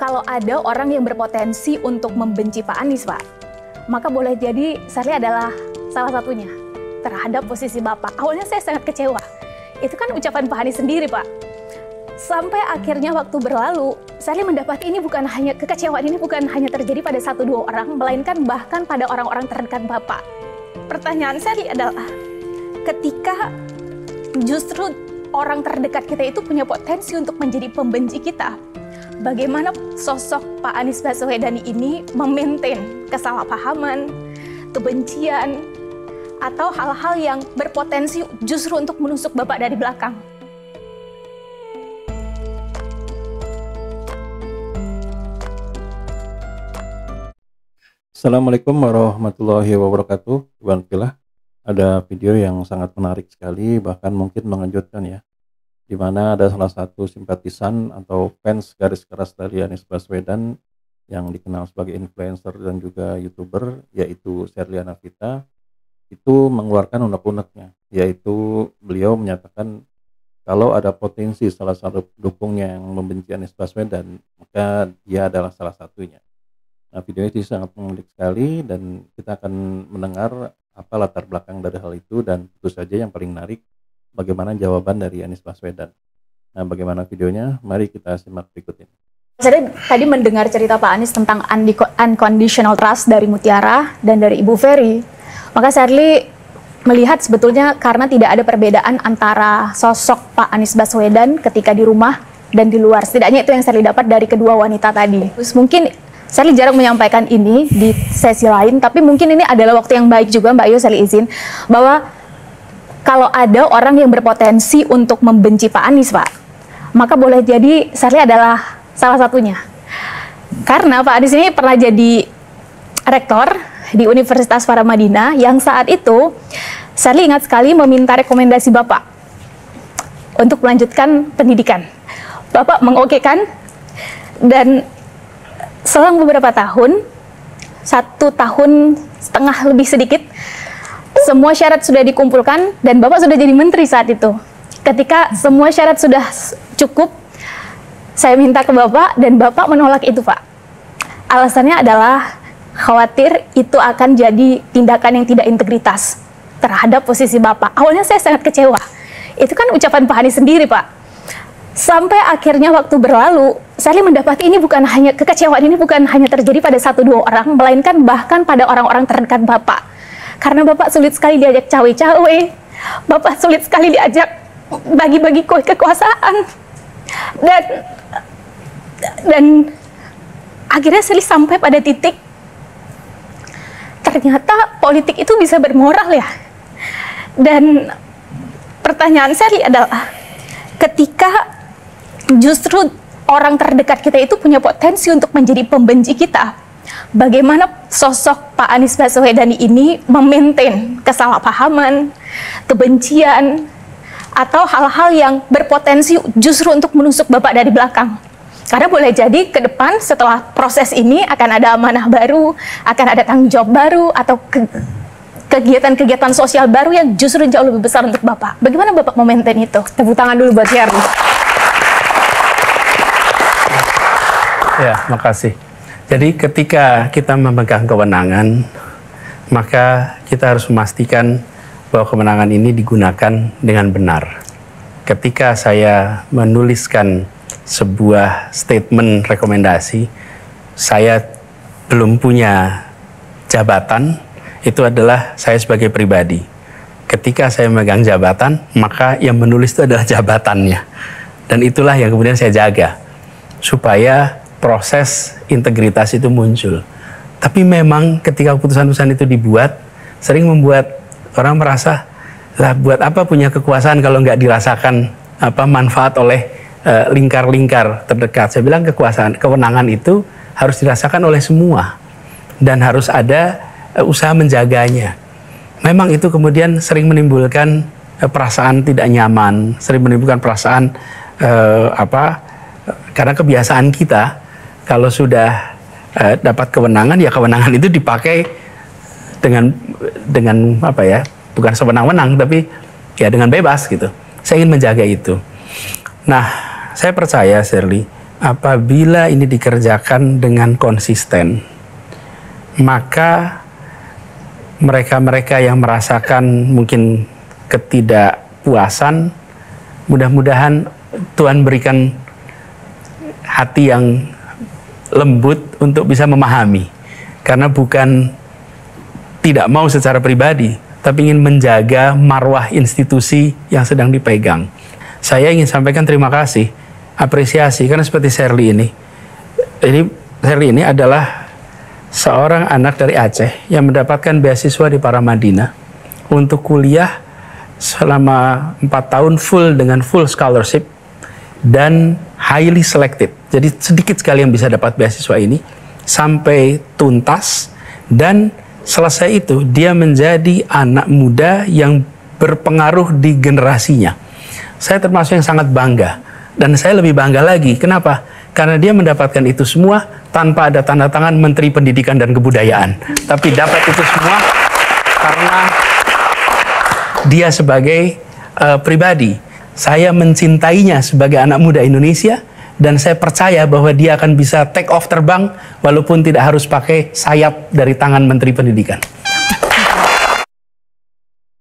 Kalau ada orang yang berpotensi untuk membenci Pak Anies, Pak, maka boleh jadi Sherly adalah salah satunya terhadap posisi Bapak. Awalnya saya sangat kecewa. Itu kan ucapan Pak Anies sendiri, Pak. Sampai akhirnya waktu berlalu, Sherly mendapati ini bukan hanya kekecewaan ini bukan hanya terjadi pada 1-2 orang, melainkan bahkan pada orang-orang terdekat Bapak. Pertanyaan Sherly adalah, ketika justru orang terdekat kita itu punya potensi untuk menjadi pembenci kita, bagaimana sosok Pak Anies Baswedan ini memaintain kesalahpahaman, kebencian, atau hal-hal yang berpotensi justru untuk menusuk Bapak dari belakang? Assalamualaikum warahmatullahi wabarakatuh. Alhamdulillah, ada video yang sangat menarik sekali, bahkan mungkin mengejutkan ya, di mana ada salah satu simpatisan atau fans garis keras dari Anies Baswedan yang dikenal sebagai influencer dan juga YouTuber, yaitu Sherly Anavita, itu mengeluarkan unek-uneknya, yaitu beliau menyatakan kalau ada potensi salah satu pendukungnya yang membenci Anies Baswedan, maka dia adalah salah satunya. Nah, video ini sangat menarik sekali dan kita akan mendengar apa latar belakang dari hal itu, dan tentu saja yang paling menarik bagaimana jawaban dari Anies Baswedan. Nah, bagaimana videonya? Mari kita simak berikut ini. Saya tadi mendengar cerita Pak Anies tentang unconditional trust dari Mutiara dan dari Ibu Ferry, maka Sherly melihat sebetulnya karena tidak ada perbedaan antara sosok Pak Anies Baswedan ketika di rumah dan di luar. Setidaknya itu yang Sherly dapat dari kedua wanita tadi. Terus mungkin Sherly jarang menyampaikan ini di sesi lain, tapi mungkin ini adalah waktu yang baik juga, Mbak Ayu, Sherly izin, bahwa kalau ada orang yang berpotensi untuk membenci Pak Anies, Pak, maka boleh jadi Sherly adalah salah satunya. Karena Pak Anies ini pernah jadi rektor di Universitas Paramadina, yang saat itu Sherly ingat sekali meminta rekomendasi Bapak untuk melanjutkan pendidikan. Bapak mengokekan, dan selang beberapa tahun, 1,5 tahun lebih sedikit, semua syarat sudah dikumpulkan dan Bapak sudah jadi menteri saat itu. Ketika semua syarat sudah cukup, saya minta ke Bapak dan Bapak menolak itu, Pak. Alasannya adalah khawatir itu akan jadi tindakan yang tidak integritas terhadap posisi Bapak. Awalnya saya sangat kecewa. Itu kan ucapan Pak Anies sendiri, Pak. Sampai akhirnya waktu berlalu, Sherly mendapati ini bukan hanya kekecewaan ini bukan hanya terjadi pada 1-2 orang, melainkan bahkan pada orang-orang terdekat Bapak. Karena Bapak sulit sekali diajak cawe-cawe, Bapak sulit sekali diajak bagi-bagi kekuasaan, dan akhirnya Sherly sampai pada titik ternyata politik itu bisa bermoral ya. Dan pertanyaan Sherly adalah, ketika justru orang terdekat kita itu punya potensi untuk menjadi pembenci kita, bagaimana sosok Pak Anies Baswedan ini memaintain kesalahpahaman, kebencian, atau hal-hal yang berpotensi justru untuk menusuk Bapak dari belakang? Karena boleh jadi ke depan setelah proses ini akan ada amanah baru, akan ada tanggung jawab baru, atau kegiatan-kegiatan sosial baru yang justru jauh lebih besar untuk Bapak. Bagaimana Bapak memaintain itu? Tepuk tangan dulu buat Sherly. Ya, makasih. Jadi ketika kita memegang kewenangan, maka kita harus memastikan bahwa kewenangan ini digunakan dengan benar. Ketika saya menuliskan sebuah statement rekomendasi, saya belum punya jabatan, itu adalah saya sebagai pribadi. Ketika saya memegang jabatan, maka yang menulis itu adalah jabatannya. Dan itulah yang kemudian saya jaga, supaya proses integritas itu muncul. Tapi memang ketika keputusan-keputusan itu dibuat, sering membuat orang merasa, lah buat apa punya kekuasaan kalau nggak dirasakan manfaat oleh lingkar-lingkar terdekat. Saya bilang kewenangan itu harus dirasakan oleh semua, dan harus ada usaha menjaganya. Memang itu kemudian sering menimbulkan perasaan tidak nyaman, sering menimbulkan perasaan karena kebiasaan kita kalau sudah dapat kewenangan, ya kewenangan itu dipakai dengan bukan sewenang-wenang, tapi ya dengan bebas gitu. Saya ingin menjaga itu. Nah, saya percaya, Sherly, apabila ini dikerjakan dengan konsisten, maka mereka-mereka yang merasakan mungkin ketidakpuasan, mudah-mudahan Tuhan berikan hati yang lembut untuk bisa memahami. Karena bukan tidak mau secara pribadi, tapi ingin menjaga marwah institusi yang sedang dipegang. Saya ingin sampaikan terima kasih, apresiasi, karena seperti Sherly ini Sherly ini adalah seorang anak dari Aceh yang mendapatkan beasiswa di Paramadina untuk kuliah selama 4 tahun full dengan full scholarship dan highly selected. Jadi sedikit sekali yang bisa dapat beasiswa ini sampai tuntas, dan selesai itu dia menjadi anak muda yang berpengaruh di generasinya. Saya termasuk yang sangat bangga, dan saya lebih bangga lagi. Kenapa? Karena dia mendapatkan itu semua tanpa ada tanda tangan Menteri Pendidikan dan Kebudayaan, tapi dapat itu semua karena dia sebagai pribadi. Saya mencintainya sebagai anak muda Indonesia, dan saya percaya bahwa dia akan bisa take off terbang walaupun tidak harus pakai sayap dari tangan Menteri Pendidikan.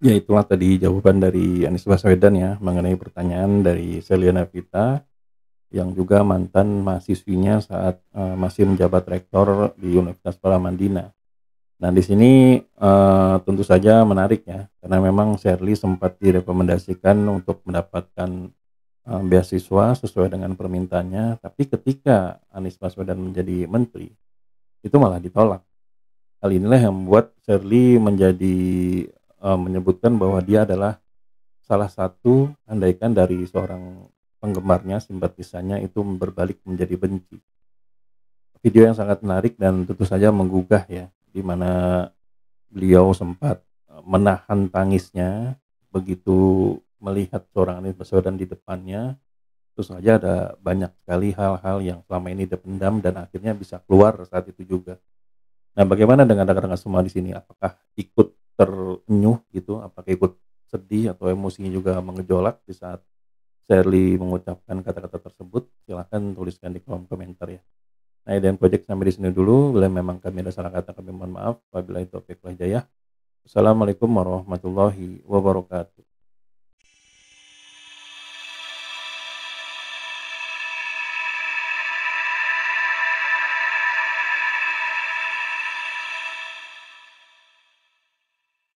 Ya, itulah tadi jawaban dari Anies Baswedan ya mengenai pertanyaan dari Sherly Navita yang juga mantan mahasiswinya saat masih menjabat rektor di Universitas Paramadina. Nah, di sini tentu saja menarik ya, karena memang Sherly sempat direkomendasikan untuk mendapatkan beasiswa sesuai dengan permintaannya, tapi ketika Anies Baswedan menjadi menteri, itu malah ditolak. Hal inilah yang membuat Sherly menjadi menyebutkan bahwa dia adalah salah satu andaikan dari seorang penggemarnya, simpatisannya itu berbalik menjadi benci. Video yang sangat menarik dan tentu saja menggugah ya, di mana beliau sempat menahan tangisnya begitu melihat seorang Anies Baswedan di depannya. Terus saja ada banyak sekali hal-hal yang selama ini dipendam dan akhirnya bisa keluar saat itu juga. Nah, bagaimana dengan rekan-rekan semua di sini? Apakah ikut terenyuh gitu? Apakah ikut sedih atau emosinya juga mengejolak di saat Sherly mengucapkan kata-kata tersebut? Silahkan tuliskan di kolom komentar ya. Nah, dan project sampai di sini dulu. Bila memang kami ada salah kata, kami mohon maaf. Wabillahi taufiq wal hidayah. Wassalamualaikum warahmatullahi wabarakatuh.